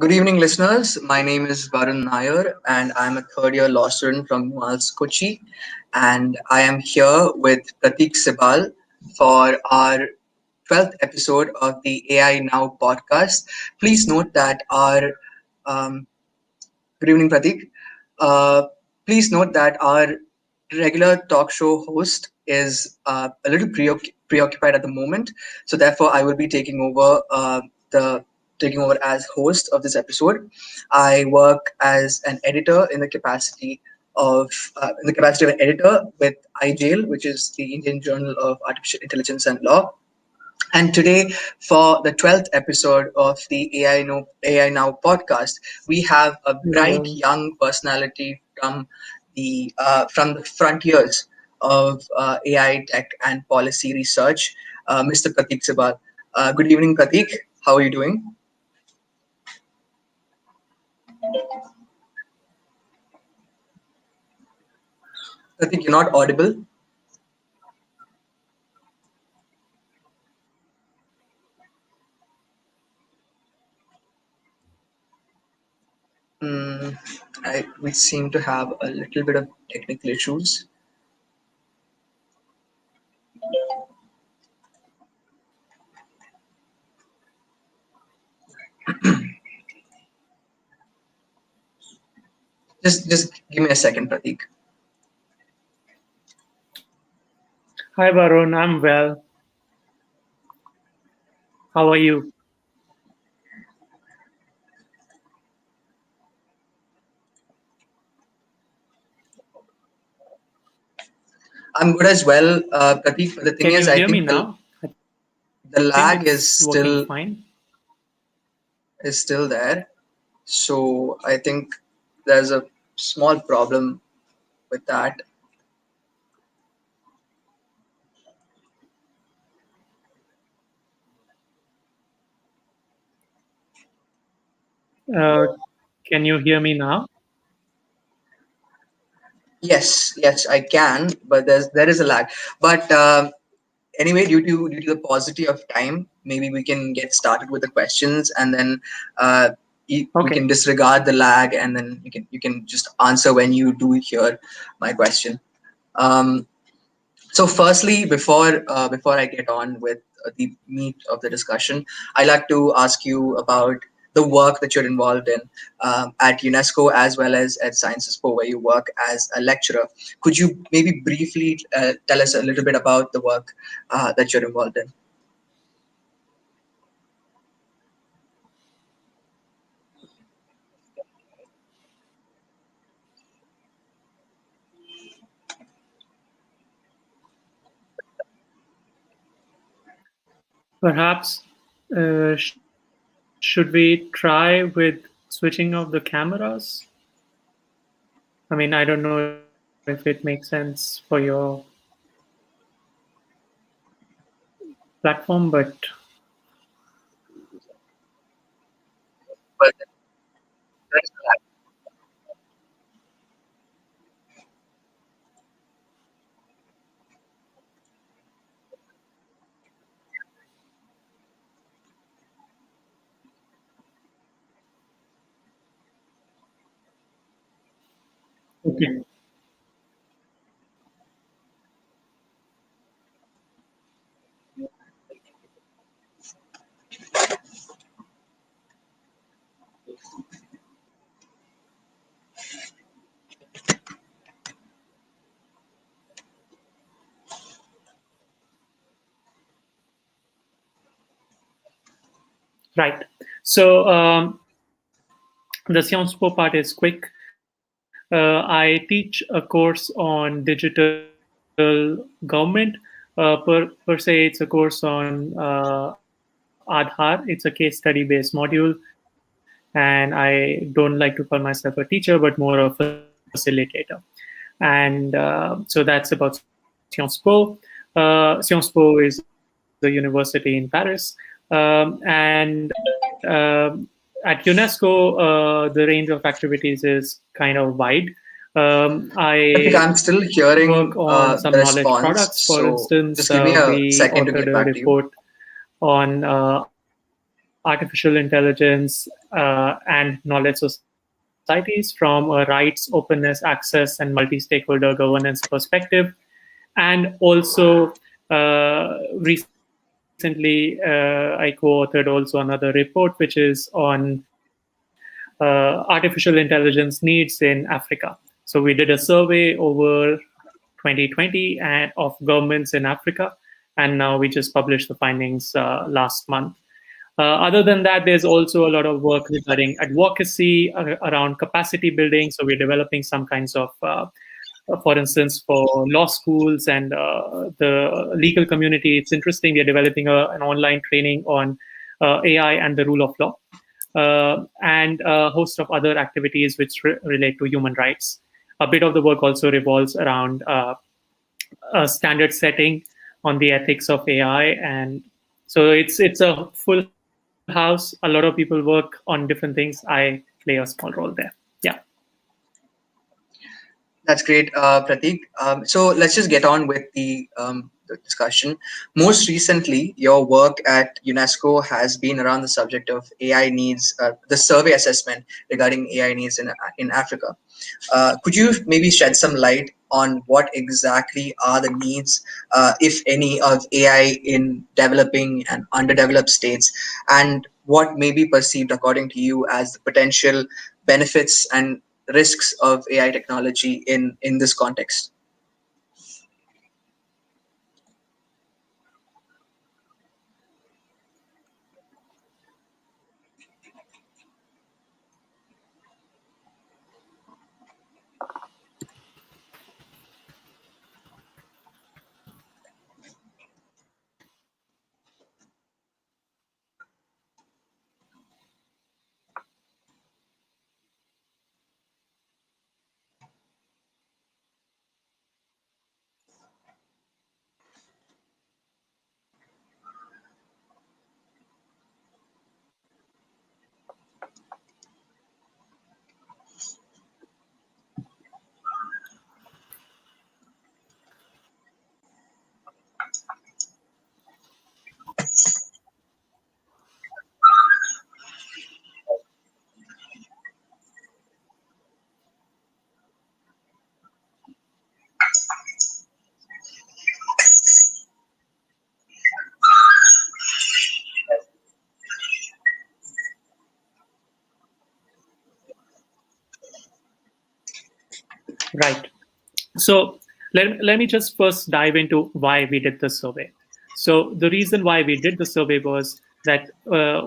Good evening, listeners. My name is Varun Nair, and I'm a third year law student from Nual's Kochi. And I am here with Prateek Sibal for our 12th episode of the AI Now podcast. Please note that our um, good evening, Prateek. Uh, Please note that our regular talk show host is a little preoccupied at the moment, so therefore I will be the taking over as host of this episode. I work as an editor in the capacity of an editor with IGlobal, which is the Indian Journal of Artificial Intelligence and Law. And today, for the 12th episode of the AI Now podcast, we have a bright Hello. young personality from the frontiers of AI tech and policy research, Mr. Prateek Sibal. Good evening, Prateek. How are you doing? Prateek, you're not audible. Mm, we seem to have a little bit of technical issues. Just give me a second, Prateek. Hi, Varun. I'm well. How are you? I'm good as well, Prateek. But the thing Can is, you I hear me think now? I the think lag it's working fine. is still there. So I think there's a small problem with that. Uh, can you hear me now? Yes, I can, but there is a lag. But anyway, due to the paucity of time, maybe we can get started with the questions, and then uh, we Okay. can disregard the lag, and then you can just answer when you do hear my question. Um, So, firstly, before I get on with the meat of the discussion, I'd like to ask you about the work that you're involved in at UNESCO as well as at Science Expo, where you work as a lecturer. Could you maybe briefly tell us a little bit about the work that you're involved in? Perhaps should we try with switching off the cameras? I mean, I don't know if it makes sense for your platform, but But okay. Right. So the Sciences Po part is quick. I teach a course on digital government. Per se, it's a course on Aadhaar. It's a case study based module. And I don't like to call myself a teacher, but more a facilitator. And so that's about Sciences Po. Sciences Po is a university in Paris. And at UNESCO, the range of activities is kind of wide. I think I I'm still work hearing on some the knowledge products. response, For so instance, just give me a we second to authored get a back to you. report on artificial intelligence and knowledge societies from a rights, openness, access, and multi-stakeholder governance perspective. And also, recently, I co-authored also another report, which is on artificial intelligence needs in Africa. So we did a survey over 2020 and of governments in Africa, and now we just published the findings last month. Other than that, there's also a lot of work regarding advocacy around capacity building. So we're developing some kinds of, for instance, for law schools and the legal community. It's interesting. We're developing an online training on AI and the rule of law, and a host of other activities which relate to human rights. A bit of the work also revolves around standard setting on the ethics of AI, and so it's a full house. A lot of people work on different things. I play a small role there. Yeah. That's great, Prateek. So let's just get on with the discussion. Most recently, your work at UNESCO has been around the subject of AI needs, the survey assessment regarding AI needs in Africa. Could you maybe shed some light on what exactly are the needs, if any, of AI in developing and underdeveloped states, and what may be perceived, according to you, as the potential benefits and risks of AI technology in this context? Right. So let me just first dive into why we did the survey. So the reason why we did the survey was that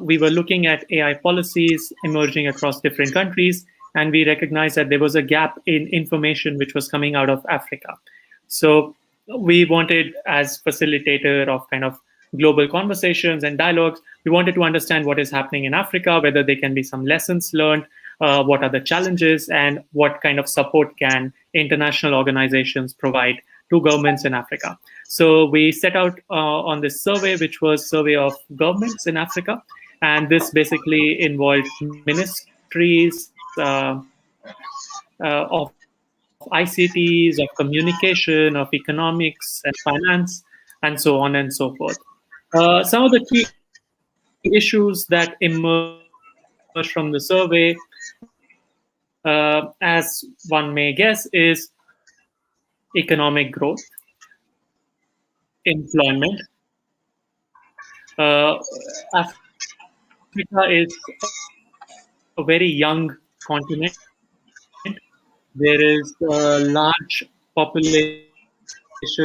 we were looking at AI policies emerging across different countries, and we recognized that there was a gap in information which was coming out of Africa. So we wanted, as facilitator of kind of global conversations and dialogues, we wanted to understand what is happening in Africa, whether there can be some lessons learned, what are the challenges, and what kind of support can international organizations provide to governments in Africa. So we set out on this survey, which was survey of governments in Africa, and this basically involved ministries of ICTs, of communication, of economics and finance, and so on and so forth. Some of the key issues that emerged from the survey, as one may guess, is economic growth, employment. Africa is a very young continent. There is a large population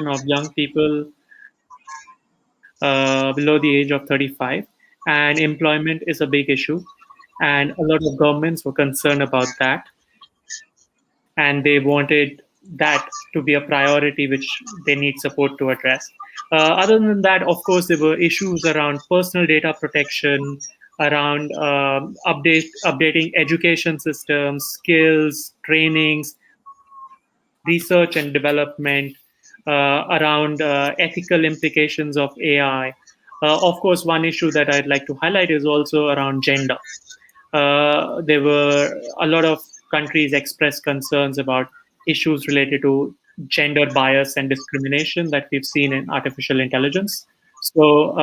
of young people below the age of 35, and employment is a big issue. And a lot of governments were concerned about that, and they wanted that to be a priority which they need support to address. Other than that, of course, there were issues around personal data protection, around updating education systems, skills, trainings, research and development, around ethical implications of AI. Of course, one issue that I'd like to highlight is also around gender. There were a lot of countries expressed concerns about issues related to gender bias and discrimination that we've seen in artificial intelligence. So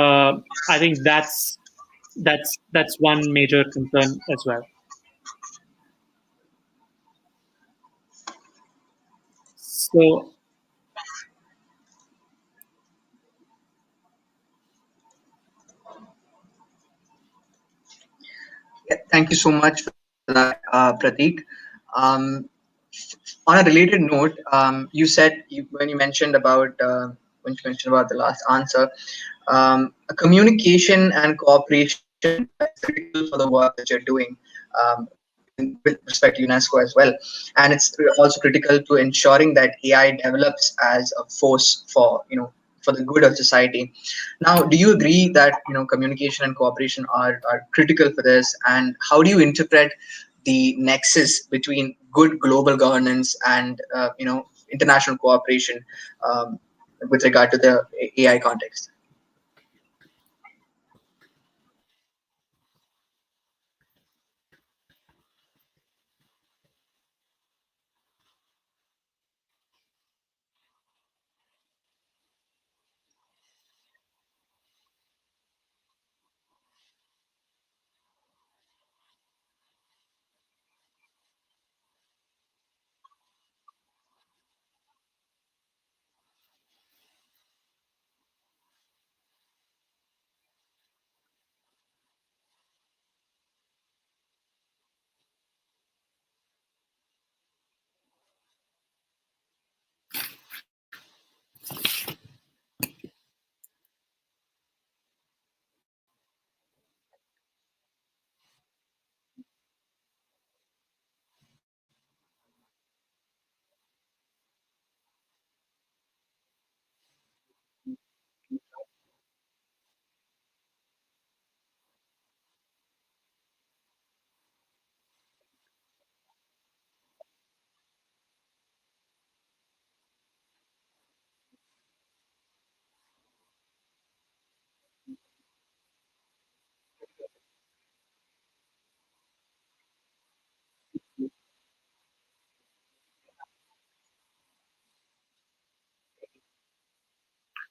I think that's That's one major concern as well. So Yeah, thank you so much for that, Prateek. Um, on a related note, when you mentioned about the last answer, communication and cooperation is critical for the work that you're doing with respect to UNESCO as well, and it's also critical to ensuring that AI develops as a force for for the good of society. Now, do you agree that communication and cooperation are critical for this, and how do you interpret the nexus between good global governance and international cooperation um, with regard to the AI context?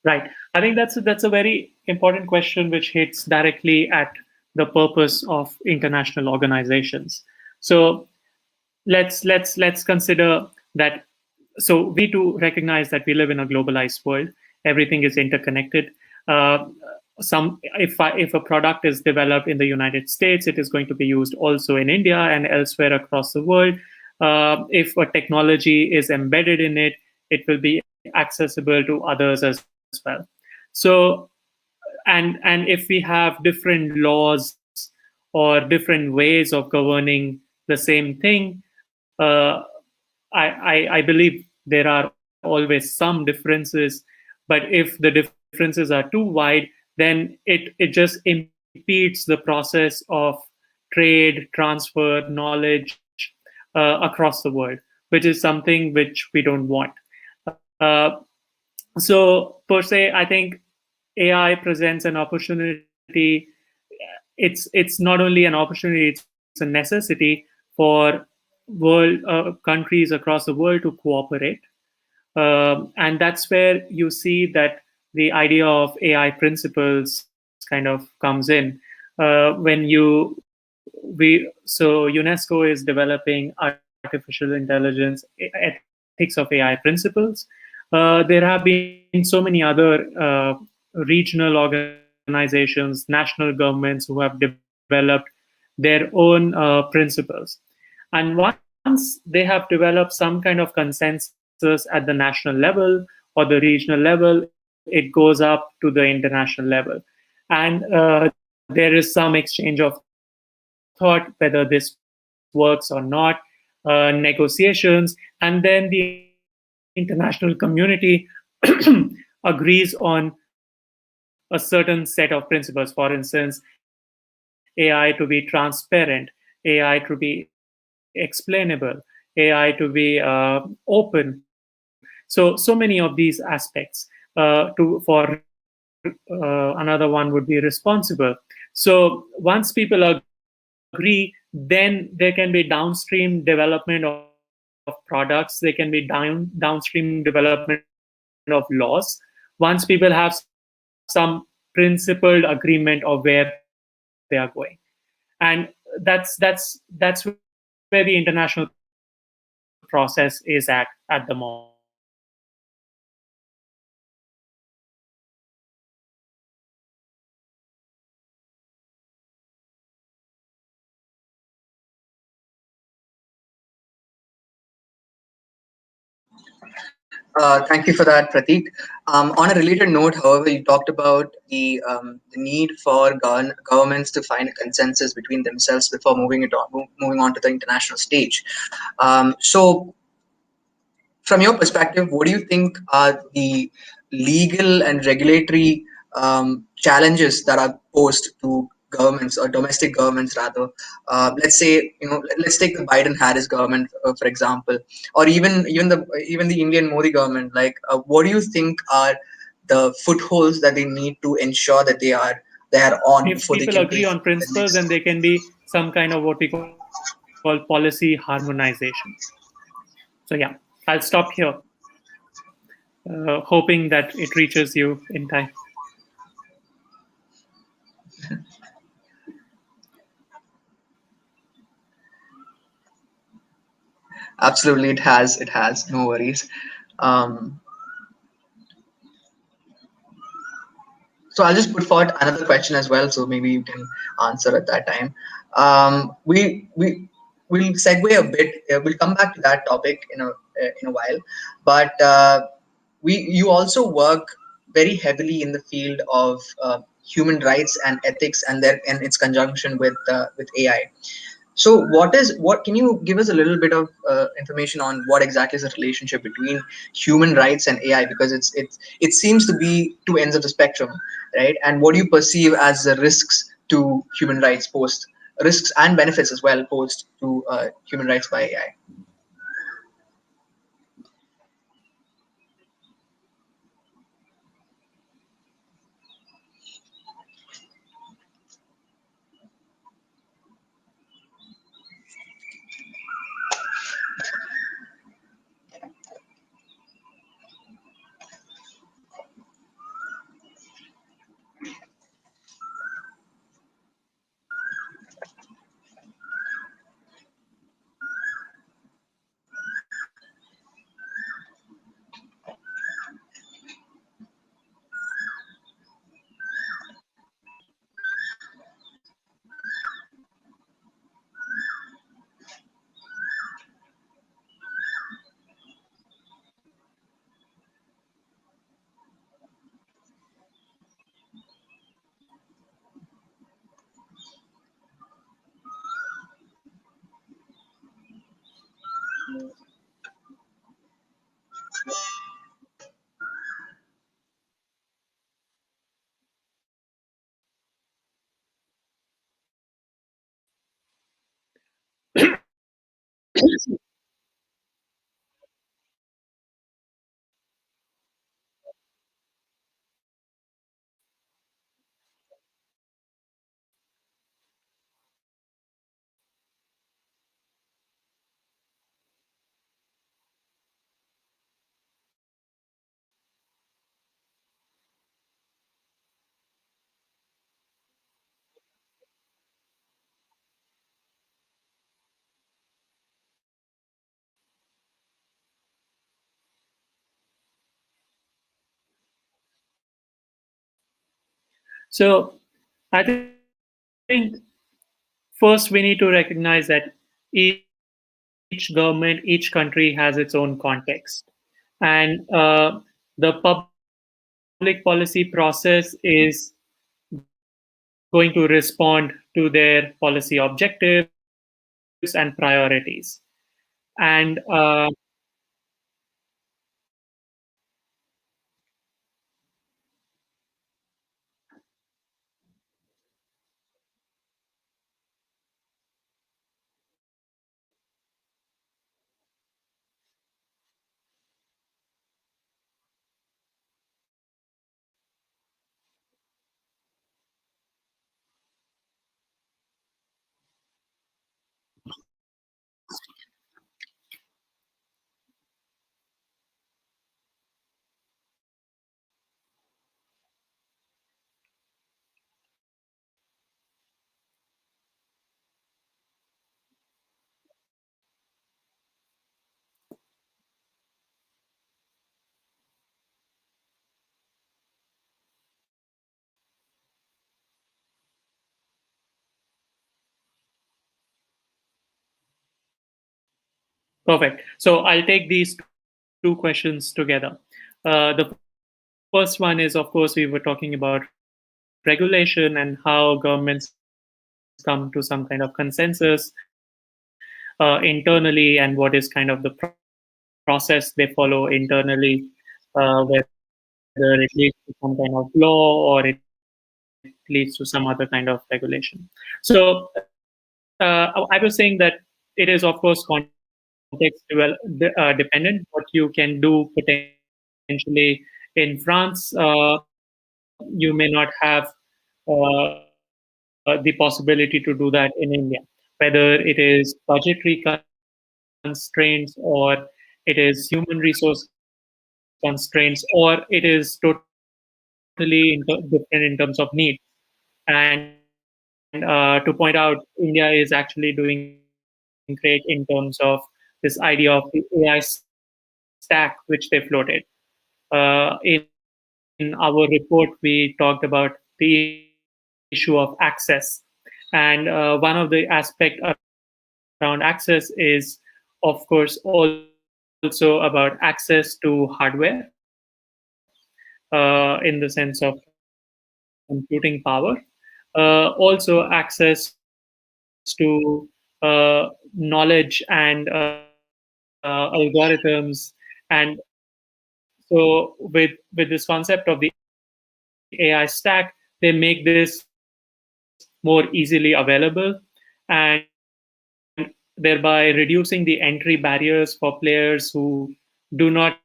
right, I think that's a very important question which hits directly at the purpose of international organizations. So let's consider that. So we do recognize that we live in a globalized world. Everything is interconnected. uh, if a product is developed in the United States, it is going to be used also in India and elsewhere across the world. If a technology is embedded in it, it will be accessible to others as well. So, and if we have different laws or different ways of governing the same thing, I believe there are always some differences, but if the differences are too wide, then it just impedes the process of trade, transfer, knowledge across the world, which is something which we don't want. Uh, so, per se, I think AI presents an opportunity. It's not only an opportunity; it's a necessity for countries across the world to cooperate. And that's where you see that the idea of AI principles kind of comes in. When so UNESCO is developing artificial intelligence ethics of AI principles. There have been so many other regional organizations, national governments who have developed their own principles. And once they have developed some kind of consensus at the national level or the regional level, it goes up to the international level. And there is some exchange of thought whether this works or not, negotiations, and then the international community agrees on a certain set of principles. For instance, AI to be transparent, AI to be explainable, AI to be open. So many of these aspects. To for Another one would be responsible. So once people agree, then there can be downstream development of products. There can be downstream development of laws. Once people have some principled agreement of where things should go, they are going. And that's where the international process is at the moment. Thank you for that, Prateek. On a related note, however, you talked about the need for governments to find a consensus between themselves before moving on to the international stage. So, from your perspective, what do you think are the legal and regulatory challenges that are posed to governments or domestic governments rather? Let's say, let's take the Biden-Harris government for example, or even the Indian Modi government. Like, what do you think are the footholds that they need to ensure that they are on If before they people can agree take on the principles, next? then there can be some kind of what we call policy harmonization. So yeah, I'll stop here, hoping that it reaches you in time. Absolutely, it has. It has. No worries. Um, So I'll just put forward another question as well, so maybe you can answer at that time. We will segue a bit. We'll come back to that topic in a while, but you also work very heavily in the field of human rights and ethics, and its conjunction with AI. So what can you give us a little bit of information on what exactly is the relationship between human rights and AI? Because it seems to be two ends of the spectrum, right? And what do you perceive as the risks to human rights posed, risks and benefits as well posed to human rights by AI? So I think first we need to recognize that each government, each country has its own context, and the public policy process is going to respond to their policy objectives and priorities. And Perfect. So I'll take these two questions together. The first one is, of course, we were talking about regulation and how governments come to some kind of consensus internally, and what is kind of the process they follow internally, whether it leads to some kind of law or it leads to some other kind of regulation. So I was saying that it is, of course, context dependent what you can do potentially in France. You may not have you may not have the possibility to do that in India, whether it is budgetary constraints or it is human resource constraints or it is different in terms of needs. And to point out, India is actually doing great in terms of this idea of the AI stack, which they floated. In our report, we talked about the issue of access. And one of the aspect around access is, of course, also about access to hardware, in the sense of computing power, also access to knowledge and algorithms. And so with this concept of the AI stack, they make this more easily available, and thereby reducing the entry barriers for players who do not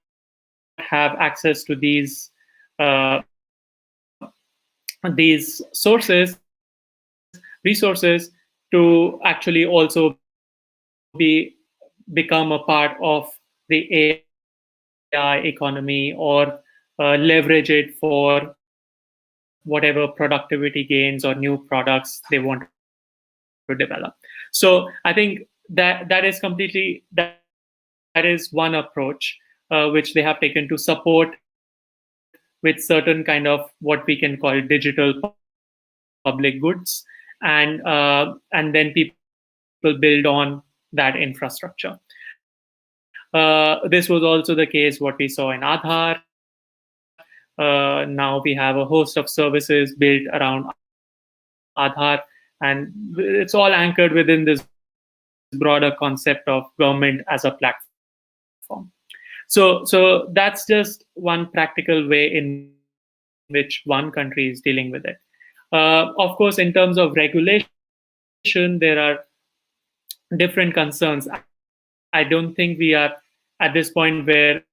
have access to these resources to actually also become a part of the AI economy or leverage it for whatever productivity gains or new products they want to develop. So I think that is one approach which they have taken to support with certain kind of what we can call digital public goods, and then people build on that infrastructure. This was also the case what we saw in Aadhaar. Now we have a host of services built around Aadhaar, and it's all anchored within this broader concept of government as a platform. So that's just one practical way in which one country is dealing with it. Of course, in terms of regulation, there are different concerns. I don't think we are at this point where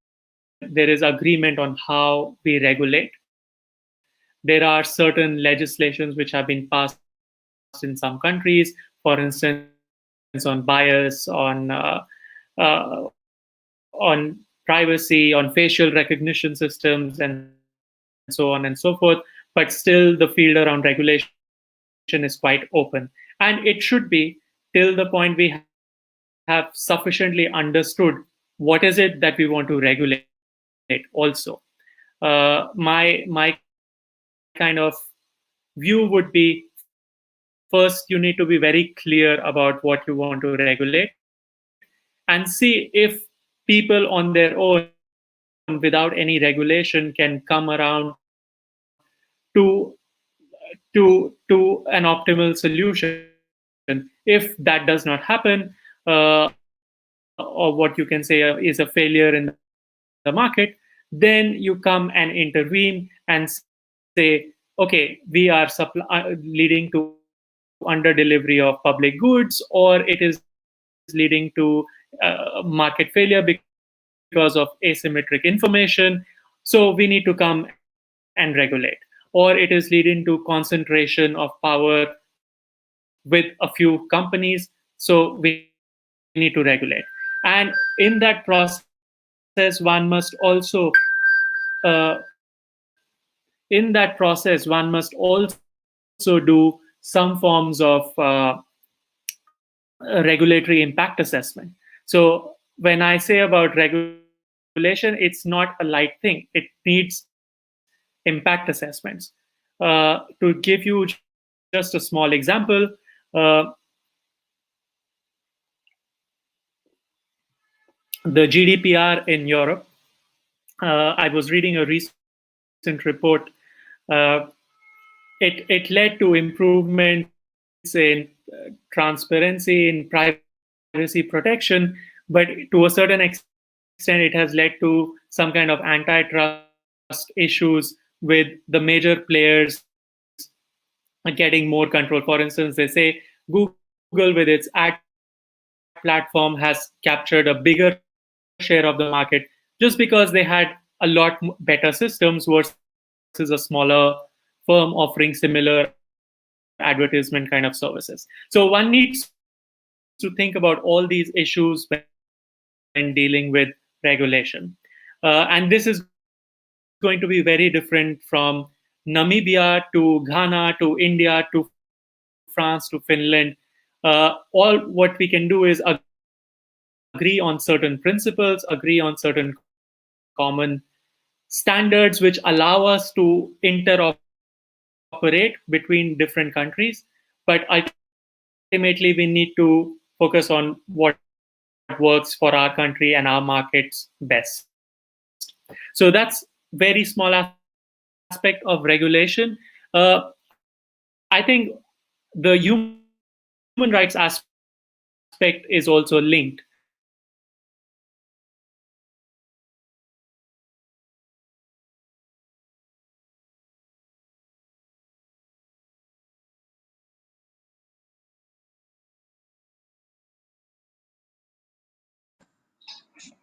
there is agreement on how we regulate. There are certain legislations which have been passed in some countries, for instance, on bias, on privacy, on facial recognition systems, and so on and so forth. But still, the field around regulation is quite open, and it should be till the point we have sufficiently understood what is it that we want to regulate. Also, my kind of view would be, first you need to be very clear about what you want to regulate, and see if people on their own without any regulation can come around to an optimal solution. If that does not happen, or what you can say is a failure in the market, then you come and intervene and say, okay, we are leading to under delivery of public goods, or it is leading to market failure because of asymmetric information. So we need to come and regulate. Or it is leading to concentration of power with a few companies, so we need to regulate. And in that process, one must also uh, do some forms of regulatory impact assessment. So when I say about regulation, it's not a light thing. It needs impact assessments. To give you just a small example, uh, the GDPR in Europe. I was reading a recent report. Uh, it led to improvements in transparency, in privacy protection, but to a certain extent, it has led to some kind of antitrust issues with the major players getting more control. For instance, they say Google, with its ad platform, has captured a bigger share of the market just because they had a lot better systems versus a smaller firm offering similar advertisement kind of services. So one needs to think about all these issues when dealing with regulation. And this is going to be very different from Namibia to Ghana to India to France to Finland. All what we can do is agree on certain principles, agree on certain common standards which allow us to interoperate between different countries. But ultimately, we need to focus on what works for our country and our markets best. So that's very small aspect of regulation. I think the human rights aspect is also linked.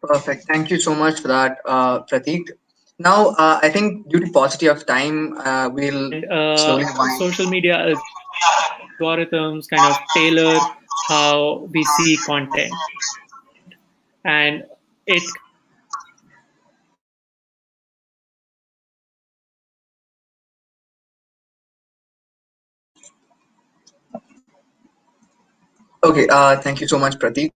Perfect. Thank you so much for that, Prateek. Now, I think due to paucity of time, we'll slowly And wind. social media algorithms kind of tailor how we see content, and it kind of Okay, thank you so much, Prateek.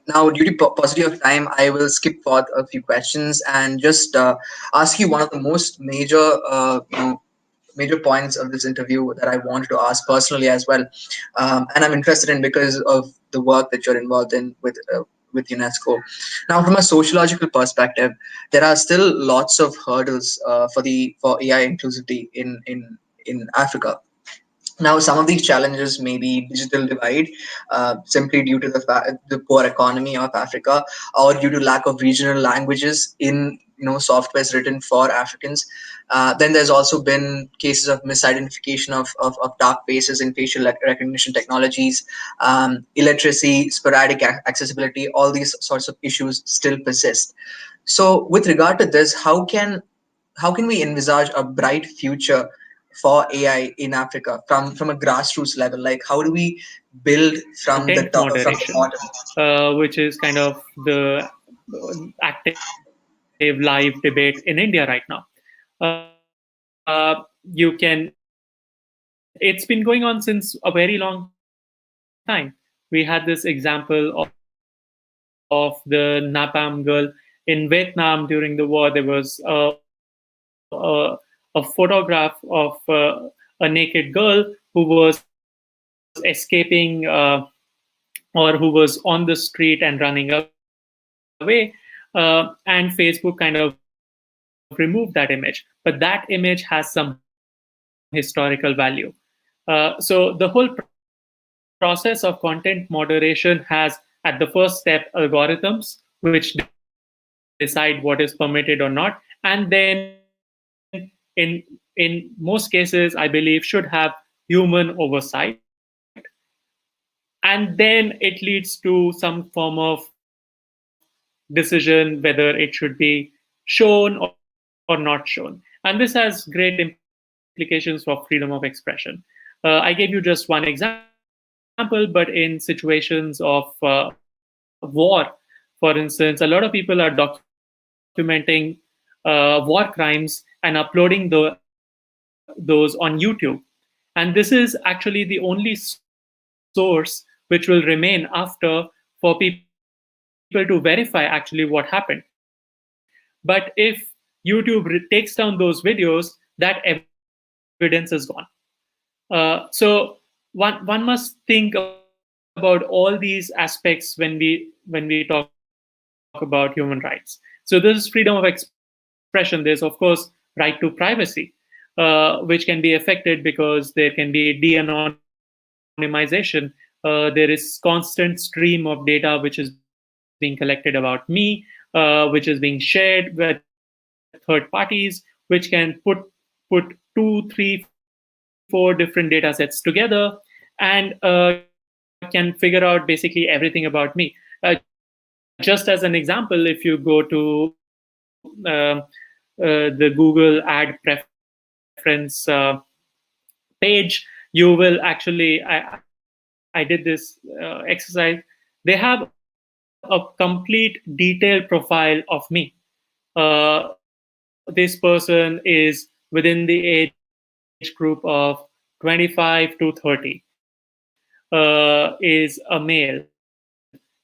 Now, due to paucity of time, I will skip forth a few questions and just ask you one of the most major points of this interview that I wanted to ask personally as well, and I'm interested in because of the work that you're involved in with UNESCO. Now, from a sociological perspective, there are still lots of hurdles for AI inclusivity in Africa. Now, some of these challenges may be digital divide, simply due to the poor economy of Africa, or due to lack of regional languages in softwares written for Africans. Then there's also been cases of misidentification of dark faces in facial recognition technologies, illiteracy, sporadic accessibility. All these sorts of issues still persist. So, with regard to this, how can we envisage a bright future for AI in Africa from a grassroots level? Like, how do we build from the content top, from the moderation, bottom? which is kind of the active live debate in India right now. You can, it's been going on since a very long time. We had this example of the Napam girl in Vietnam during the war. There was a photograph of a naked girl who was escaping or who was on the street and running away. And Facebook kind of removed that image. But that image has some historical value. So the whole process of content moderation has, at the first step, algorithms which decide what is permitted or not, and then in most cases, I believe, should have human oversight. And then it leads to some form of decision whether it should be shown or not shown. And this has great implications for freedom of expression. I gave you just one example, but in situations of war, for instance, a lot of people are documenting war crimes and uploading those on YouTube. And this is actually the only source which will remain after for people to verify actually what happened. But if YouTube takes down those videos, that evidence is gone. So one must think about all these aspects when we talk about AI. And this is where I think about human rights. So this is freedom of expression. There's of course right to privacy, which can be affected because there can be de-anonymization. There is constant stream of data which is being collected about me, which is being shared with third parties, which can put two, three, 4 different data sets together and can figure out basically everything about me. Just as an example, if you go to the Google ad preference page, you will actually, I did this exercise. They have a complete detailed profile of me. This person is within the age group of 25 to 30, is a male,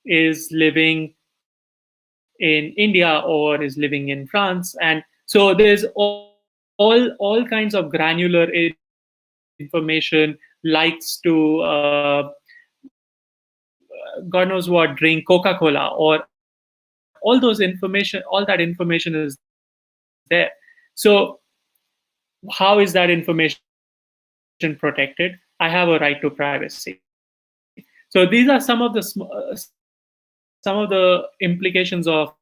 is living in India or is living in France, and so there's all kinds of granular information, likes to God knows what, drink Coca-Cola, or all that information is there. So how is that information protected? I have a right to privacy. So these are some of the implications of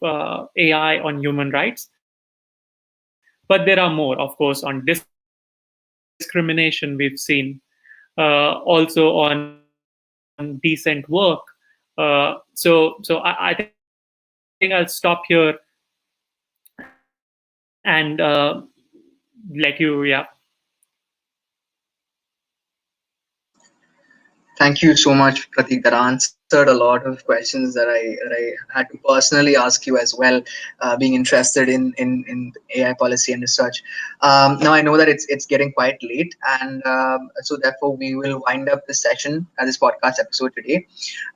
AI on human rights. But there are more, of course, on discrimination we've seen, also on decent work. So I think I'll stop here and let you, yeah. Thank you so much, Pratik. That answered a lot of questions that I had to personally ask you as well, being interested in AI policy and research. Now I know that it's getting quite late, and so therefore we will wind up this session, this podcast episode today.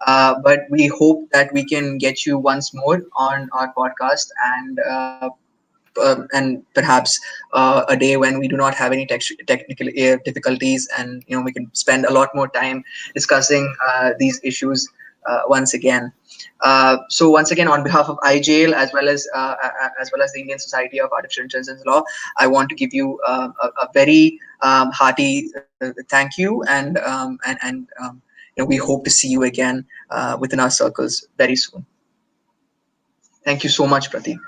But we hope that we can get you once more on our podcast, and perhaps a day when we do not have any technical difficulties, and we can spend a lot more time discussing these issues once again. So once again, on behalf of IGL, as well as the Indian Society of Artificial Intelligence Law, I want to give you a very hearty thank you, and we hope to see you again within our circles very soon. Thank you so much, Pratik.